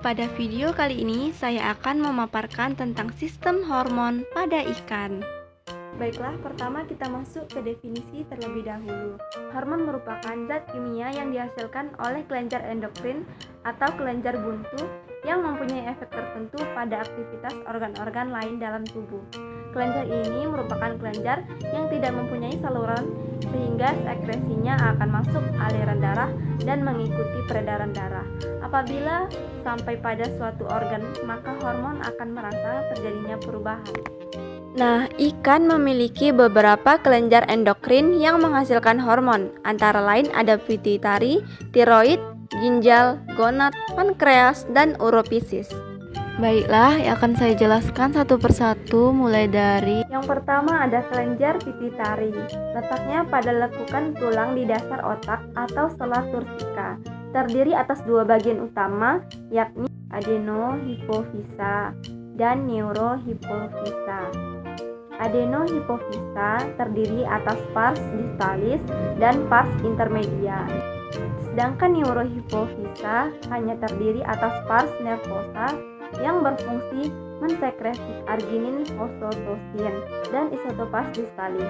pada video kali ini saya akan memaparkan tentang sistem hormon pada ikan. Baiklah, pertama kita masuk ke definisi terlebih dahulu. Hormon merupakan zat kimia yang dihasilkan oleh kelenjar endokrin atau kelenjar buntu yang mempunyai efek tertentu pada aktivitas organ-organ lain dalam tubuh. Kelenjar ini merupakan kelenjar yang tidak mempunyai saluran sehingga sekresinya akan masuk aliran darah dan mengikuti peredaran darah. Apabila sampai pada suatu organ, maka hormon akan merangsang terjadinya perubahan. Nah, ikan memiliki beberapa kelenjar endokrin yang menghasilkan hormon, antara lain ada pituitari, tiroid, ginjal, gonad, pankreas, dan urofisis. Baiklah, akan saya jelaskan satu persatu mulai dari yang pertama ada kelenjar pituitari. Letaknya pada lekukan tulang di dasar otak atau sela tursika. Terdiri atas dua bagian utama, yakni adenohipofisa dan neurohipofisa. Adenohipofisa terdiri atas pars distalis dan pars intermedia. Sedangkan neurohipofisa hanya terdiri atas pars nervosa yang berfungsi mensekresi arginin, fosfotosin, dan isotopas distalis,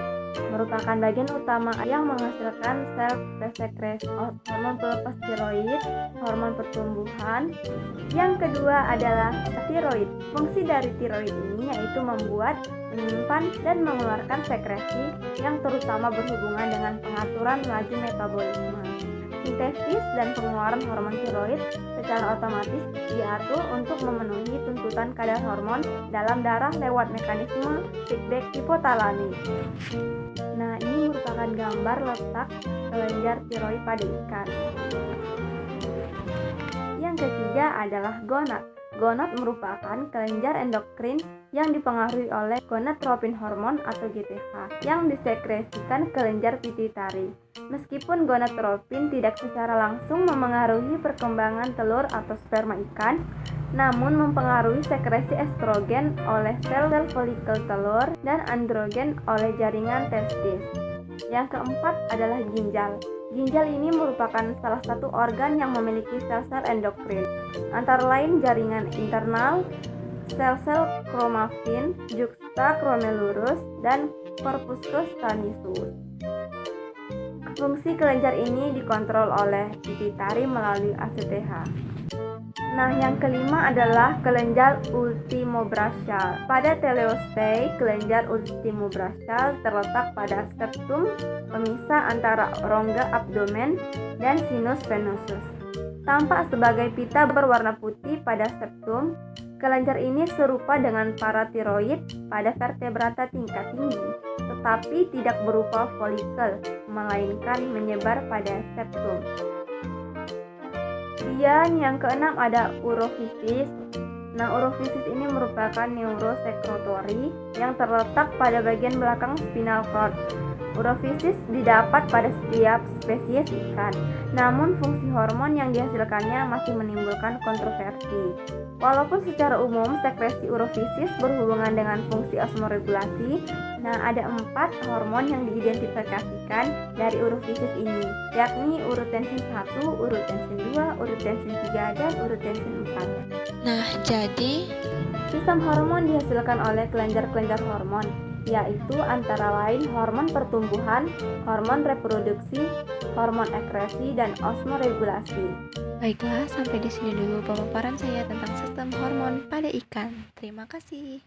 merupakan bagian utama yang menghasilkan sel resekresi hormon pelepas tiroid, hormon pertumbuhan. Yang kedua adalah tiroid. Fungsi dari tiroid ini yaitu membuat, menyimpan, dan mengeluarkan sekresi yang terutama berhubungan dengan pengaturan laju metabolisme. Sintesis dan pengeluaran hormon tiroid secara otomatis diatur untuk memenuhi tuntutan kadar hormon dalam darah lewat mekanisme feedback hipotalamus. Nah, ini merupakan gambar letak kelenjar tiroid pada ikan. Yang ketiga adalah gonad. Gonad merupakan kelenjar endokrin yang dipengaruhi oleh gonadotropin hormon atau GTH yang disekresikan kelenjar pituitari. Meskipun gonadotropin tidak secara langsung memengaruhi perkembangan telur atau sperma ikan, namun mempengaruhi sekresi estrogen oleh sel-sel folikel telur dan androgen oleh jaringan testis. Yang keempat adalah ginjal. Ginjal ini merupakan salah satu organ yang memiliki sel-sel endokrin, antara lain jaringan internal, sel-sel kromafin, juxtacromellurus, dan corpuscles caneus. Fungsi kelenjar ini dikontrol oleh pituitari melalui ACTH. Nah, yang kelima adalah kelenjar ultimobrachial. Pada teleostei, kelenjar ultimobrachial terletak pada septum pemisah antara rongga abdomen dan sinus venosus. Tampak sebagai pita berwarna putih pada septum. Kelenjar ini serupa dengan paratiroid pada vertebrata tingkat tinggi, tetapi tidak berupa folikel, melainkan menyebar pada septum. Kemudian yang keenam ada urofisis. Nah, urofisis ini merupakan neurosekretori yang terletak pada bagian belakang spinal cord. Urofisis didapat pada setiap spesies ikan, namun fungsi hormon yang dihasilkannya masih menimbulkan kontroversi. Walaupun secara umum sekresi urofisis berhubungan dengan fungsi osmoregulasi, nah ada 4 hormon yang diidentifikasikan dari urofisis ini, yakni urotensin 1, urotensin 2, urotensin 3, dan urotensin 4. Nah, jadi Sistem hormon dihasilkan oleh kelenjar-kelenjar hormon, yaitu antara lain hormon pertumbuhan, hormon reproduksi, hormon ekskresi, dan osmoregulasi. baiklah, sampai di sini dulu pemaparan saya tentang sistem hormon pada ikan. Terima kasih.